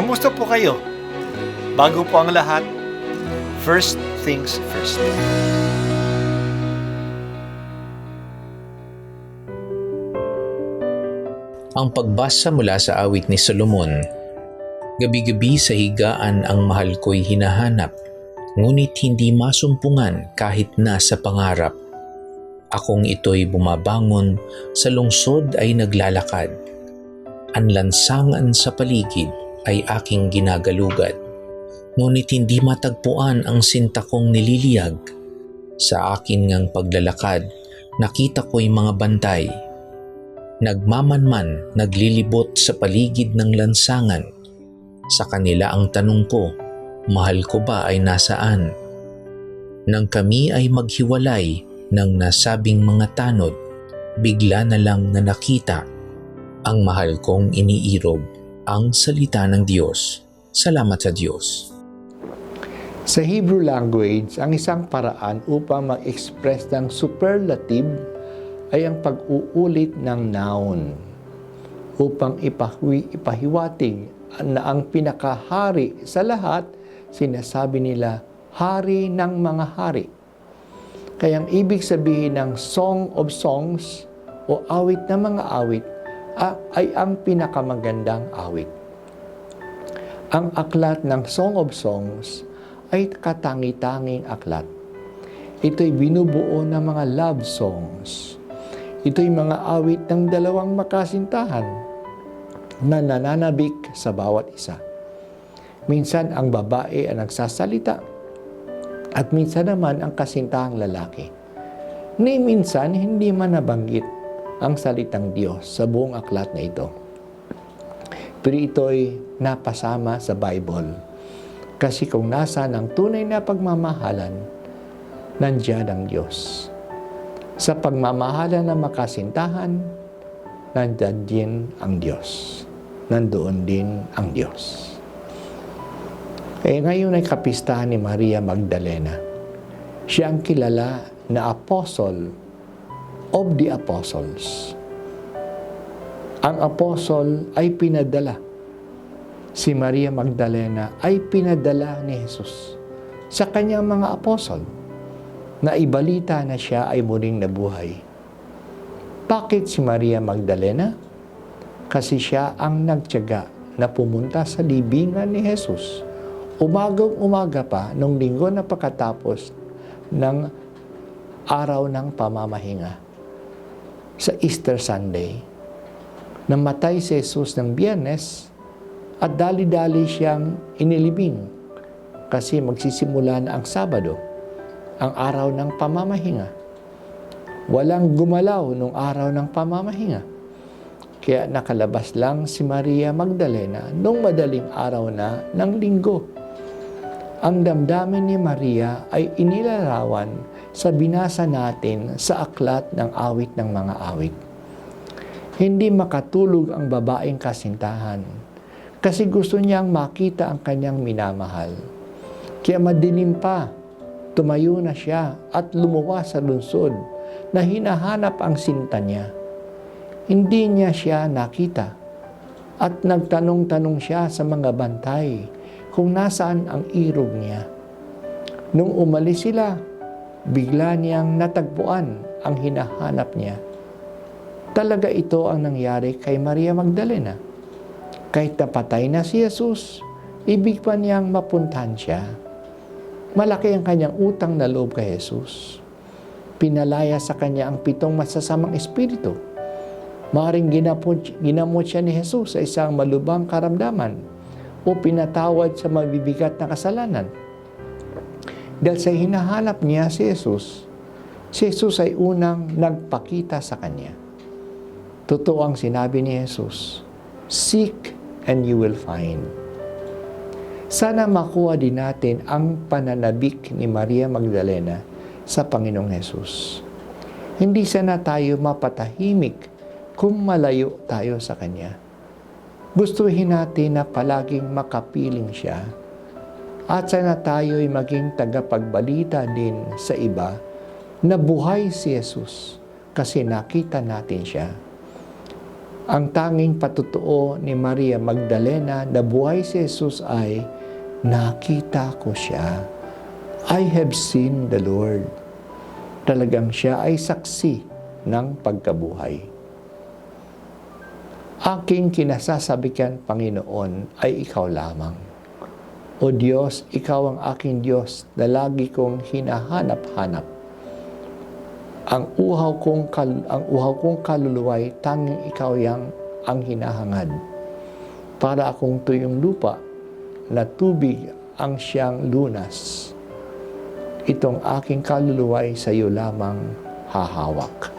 Kamusta po kayo? Bago po ang lahat, first things first. Ang pagbasa mula sa awit ni Solomon. Gabi-gabi sa higaan ang mahal ko'y hinahanap, ngunit hindi masumpungan kahit nasa pangarap. Akong ito'y bumabangon, sa lungsod ay naglalakad. Ang lansangan sa paligid ay aking ginagalugad, ngunit hindi matagpuan ang sinta kong nililiyag. Sa akin ngang paglalakad, nakita ko'y mga bantay. Nagmamanman, naglilibot sa paligid ng lansangan. Sa kanila ang tanong ko, mahal ko ba ay nasaan? Nang kami ay maghiwalay ng nasabing mga tanod, bigla na lang na nakita ang mahal kong iniirog, ang salita ng Diyos. Salamat sa Diyos. Sa Hebrew language, ang isang paraan upang mag-express ng superlative ay ang pag-uulit ng noun upang ipahiwatig na ang pinakahari sa lahat, sinasabi nila, hari ng mga hari. Kaya ang ibig sabihin ng Song of Songs o awit ng mga awit ay ang pinakamagandang awit. Ang aklat ng Song of Songs ay katangi-tanging aklat. Ito'y binubuo ng mga love songs. Ito'y mga awit ng dalawang makasintahan na nananabik sa bawat isa. Minsan ang babae ang nagsasalita at minsan naman ang kasintahang lalaki. Ni minsan hindi man nabanggit ang salitang Diyos sa buong aklat na ito. Pero ito'y napasama sa Bible kasi kung nasa ng tunay na pagmamahalan, nandiyan ang Diyos. Sa pagmamahalan ng makasintahan, nandiyan din ang Diyos. Nandoon din ang Diyos. Ngayon ay kapistahan ni Maria Magdalena. Siya ang kilala na apostle of the apostles. Ang apostle ay pinadala. Si Maria Magdalena ay pinadala ni Jesus sa kanyang mga apostle na ibalita na siya ay muling nabuhay. Bakit si Maria Magdalena? Kasi siya ang nagtiyaga na pumunta sa libingan ni Jesus. Umagang-umaga pa, nung linggo na pagkatapos ng araw ng pamamahinga. Sa Easter Sunday, namatay si Jesus ng Biyernes at dali-dali siyang inilibing kasi magsisimula na ang Sabado, ang araw ng pamamahinga. Walang gumalaw nung araw ng pamamahinga. Kaya nakalabas lang si Maria Magdalena nung madaling araw na ng linggo. Ang damdamin ni Maria ay inilarawan sa binasa natin sa aklat ng awit ng mga awit. Hindi makatulog ang babaeng kasintahan kasi gusto niyang makita ang kanyang minamahal. Kaya madilim pa, tumayo na siya at lumuwas sa lungsod na hinahanap ang sinta niya. Hindi niya siya nakita at nagtanong-tanong siya sa mga bantay kung nasaan ang irog niya. Nung umalis sila, bigla niyang natagpuan ang hinahanap niya. Talaga ito ang nangyari kay Maria Magdalena. Kahit napatay na si Jesus, ibig pa niyang mapuntahan siya. Malaki ang kanyang utang na loob kay Jesus. Pinalaya sa kanya ang 7 masasamang espiritu. Maaaring ginamot siya ni Jesus sa isang malubhang karamdaman o pinatawad sa mabibigat na kasalanan. Dahil sa hinahanap niya si Jesus ay unang nagpakita sa kanya. Totoo ang sinabi ni Jesus, "Seek and you will find." Sana makuha din natin ang pananabik ni Maria Magdalena sa Panginoong Jesus. Hindi sana tayo mapatahimik kung malayo tayo sa Kanya. Gustuhin natin na palaging makapiling siya at sana tayo'y maging tagapagbalita din sa iba na buhay si Jesus kasi nakita natin siya. Ang tanging patutuo ni Maria Magdalena na buhay si Jesus ay, nakita ko siya. I have seen the Lord. Talagang siya ay saksi ng pagkabuhay. Aking kinasasabikan, Panginoon, ay ikaw lamang. O Diyos, ikaw ang aking Diyos na lagi kong hinahanap-hanap. Ang uhaw kong kaluluway, tanging ikaw ang hinahangad. Para akong tuyong lupa na tubig ang siyang lunas. Itong aking kaluluway sa iyo lamang hahawak.